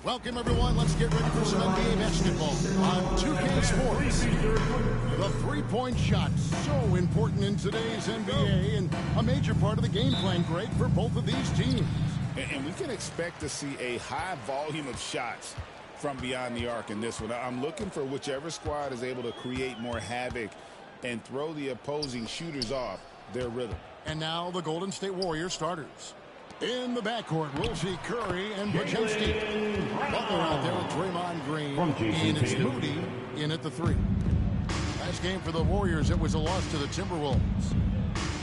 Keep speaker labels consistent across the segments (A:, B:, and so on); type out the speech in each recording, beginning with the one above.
A: Welcome, everyone. Let's get ready for some NBA basketball on 2K Sports. The three-point shot, so important in today's NBA and a major part of the game plan, Greg, for both of these teams.
B: And we can expect to see a high volume of shots from beyond the arc in this one. I'm looking for whichever squad is able to create more havoc and throw the opposing shooters off their rhythm.
A: And now the Golden State Warriors starters. In the backcourt, we'll see Curry and Podziemski. Butler out there with Draymond Green. And it's Moody in at the 3. Last game for the Warriors, it was a loss to the Timberwolves.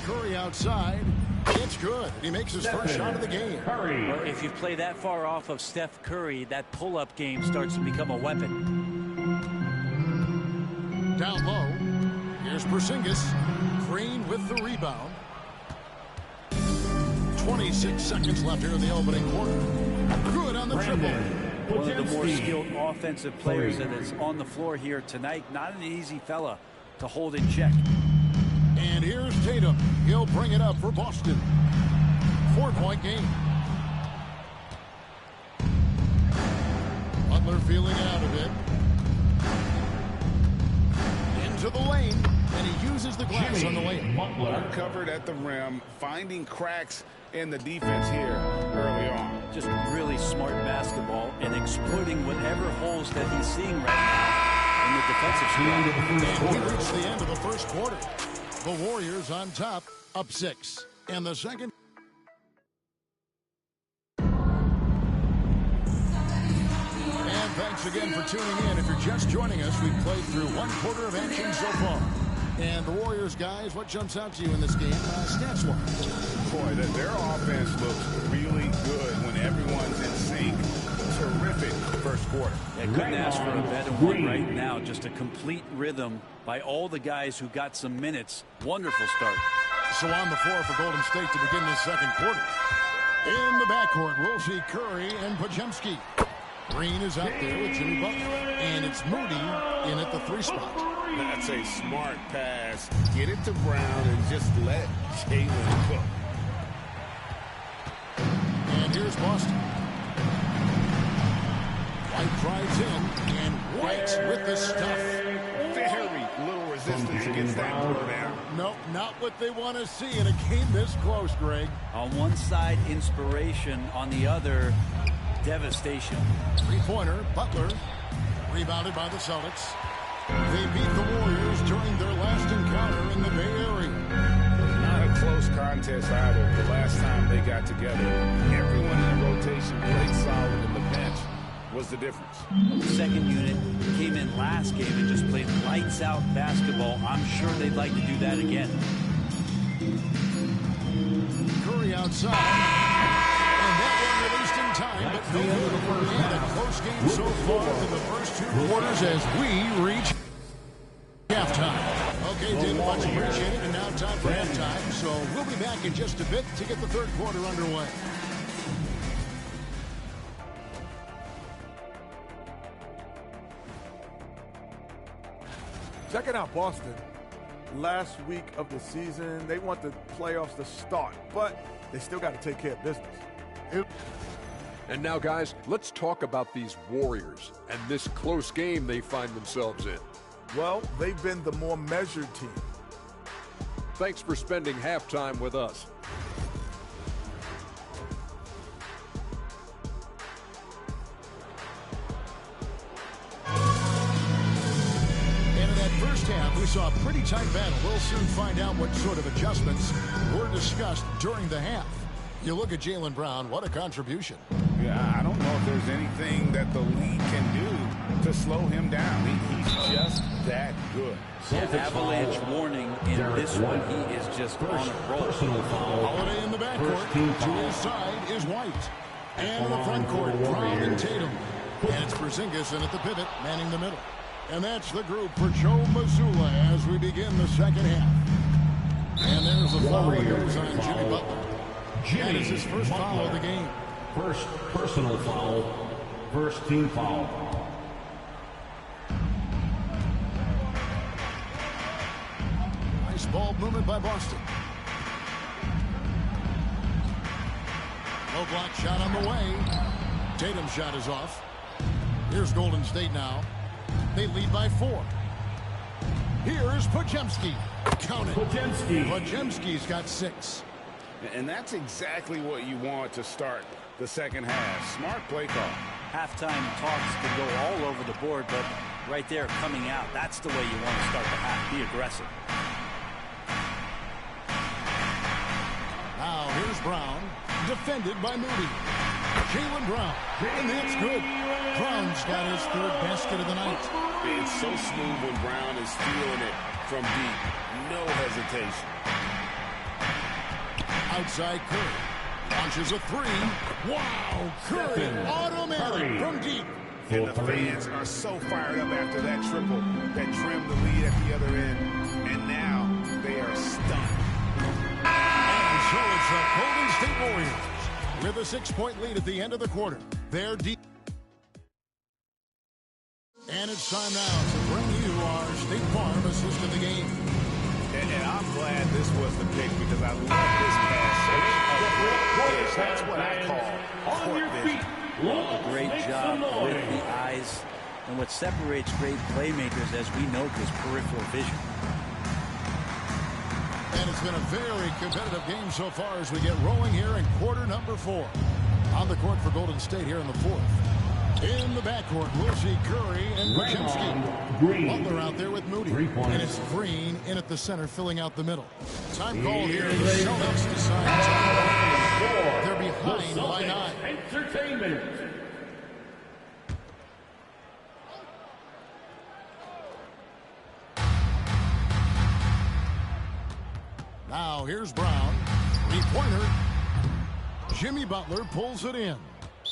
A: Curry outside. It's good. He makes his first shot of the game.
C: Well, if you play that far off of Steph Curry, that pull-up game starts to become a weapon.
A: Down low. Here's Porzingis. Green with the rebound. 26 seconds left here in the opening quarter. Good on the triple.
C: One of the more skilled offensive players that is on the floor here tonight. Not an easy fella to hold in check.
A: And here's Tatum. He'll bring it up for Boston. 4-point game. Butler feeling it out a bit. Into the lane. And he uses the glass on the lane.
B: Uncovered at the rim, finding cracks in the defense here early on.
C: Just really smart basketball and exploiting whatever holes that he's seeing right now in the defensive squad.
A: And we reach the end of the first quarter. The Warriors on top, up 6. And the second. And thanks again for tuning in. If you're just joining us, we've played through one quarter of action so far. And the Warriors, guys, what jumps out to you in this game, stats-wise?
B: Boy, their offense looks really good when everyone's in sync. Terrific first quarter.
C: Yeah, couldn't ask for a better one right now. Just a complete rhythm by all the guys who got some minutes. Wonderful start.
A: So on the floor for Golden State to begin this second quarter. In the backcourt, we'll see Curry and Podziemski. Green is out there with Jimmy Butler. And it's Moody in at the 3 spot.
B: That's a smart pass. Get it to Brown and just let Jalen cook.
A: And here's Boston. White drives in, and White with the stuff.
B: Very little resistance against that throw down.
A: Nope, not what they want to see in a game this close, Greg.
C: On one side, inspiration. On the other, devastation.
A: 3-pointer, Butler. Rebounded by the Celtics. They beat the Warriors during their last encounter in the Bay Area.
B: Not a close contest either. The last time they got together, everyone in the rotation played solid, and the bench was the difference.
C: The second unit came in last game and just played lights-out basketball. I'm sure they'd like to do that again.
A: Curry outside. And that one released in time, but no good. And a close game so far in the first 2 quarters as we reach halftime. Okay, David, much appreciated. And now time for halftime. So we'll be back in just a bit to get the third quarter underway.
D: Checking out Boston. Last week of the season, they want the playoffs to start, but they still got to take care of business.
E: And now, guys, let's talk about these Warriors and this close game they find themselves in.
D: Well, they've been the more measured team.
E: Thanks for spending halftime with us.
A: First half, we saw a pretty tight battle. We'll soon find out what sort of adjustments were discussed during the half. You look at Jaylen Brown, what a contribution.
B: Yeah, I don't know if there's anything that the league can do to slow him down. He's just that good.
C: Avalanche warning in this one. He is just on a roll.
A: Holiday in the backcourt. To his side is White. And in the front court, Brown and Tatum. And it's Porzingis in at the pivot, manning the middle. And that's the group for Joe Mazzulla as we begin the second half. And there's a foul that goes on Jimmy Butler. That is his first foul of the game.
F: First personal foul. First team foul.
A: Nice ball movement by Boston. Low block shot on the way. Tatum's shot is off. Here's Golden State now. They lead by 4. Here's Podziemski. Count it. Podziemski's got 6.
B: And that's exactly what you want to start the second half. Smart play call.
C: Halftime talks can go all over the board, but right there coming out, that's the way you want to start the half. Be aggressive.
A: Now here's Brown. Defended by Moody. Jaylen Brown. And that's good. Brown's got his 3rd basket of the night.
B: It's so smooth when Brown is feeling it from deep. No hesitation.
A: Outside Curry. Launches a 3. Wow. Curry. Automatic from deep.
B: And the fans are so fired up after that triple that trimmed the lead at the other end. And now they are stunned.
A: And so it's the Golden State Warriors with a 6-point lead at the end of the quarter. They're deep. And it's time now to bring you our State Farm assist of the game.
B: And I'm glad this was the pick because I love this pass. That's what I call court vision.
C: A great job with the eyes. And what separates great playmakers, as we note, is peripheral vision.
A: And it's been a very competitive game so far as we get rolling here in quarter number 4. On the court for Golden State here in the 4th. In the backcourt, we'll see Curry and Podziemski. Butler out there with Moody. And it's Green in at the center, filling out the middle. Time called here. The Celtics decide time. They're behind by 9.
F: Entertainment.
A: Now here's Brown. 3-pointer. Jimmy Butler pulls it in.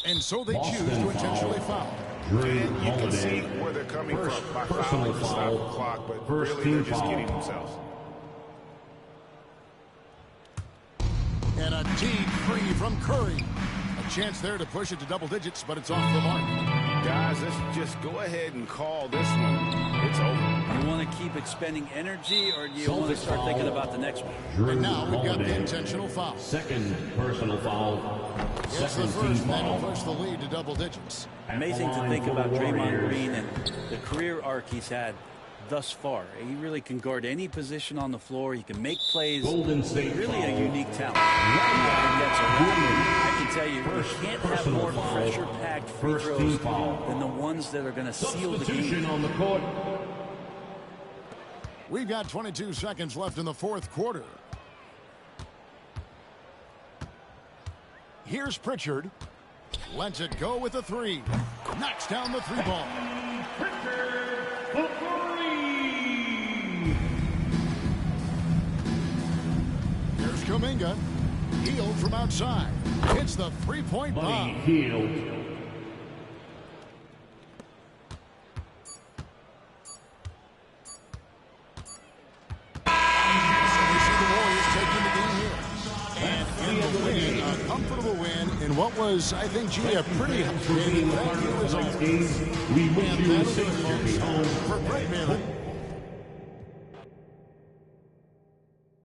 A: And so they choose to intentionally foul.
B: And you can see where they're coming from by fouling to stop the clock, but really they're just kidding themselves.
A: And a deep 3 from Curry. A chance there to push it to double digits, but it's off the mark.
B: Guys, let's just go ahead and call this one. It's over.
C: You want to keep expending energy, or do you want to start thinking about the next one?
A: And now we've got the intentional foul.
F: Second personal foul.
A: It's the first, that'll push the lead to double digits.
C: Amazing to think about Draymond Green and the career arc he's had thus far. He really can guard any position on the floor. He can make plays.
F: Golden State
C: really
F: foul.
C: a unique talent. I can tell you, you can't have more pressure-packed free throws than the ones that are going to seal the game.
F: On the court.
A: We've got 22 seconds left in the 4th quarter. Here's Pritchard. Lets it go with a 3. Knocks down the 3 ball. Here's Kuminga. Healed from outside. Hits the 3-point bomb.
F: Healed.
A: Comfortable win in what was, I think, G, a pretty game. Thank you as always.
F: We wish you a safe journey home.
A: For Greg Manley.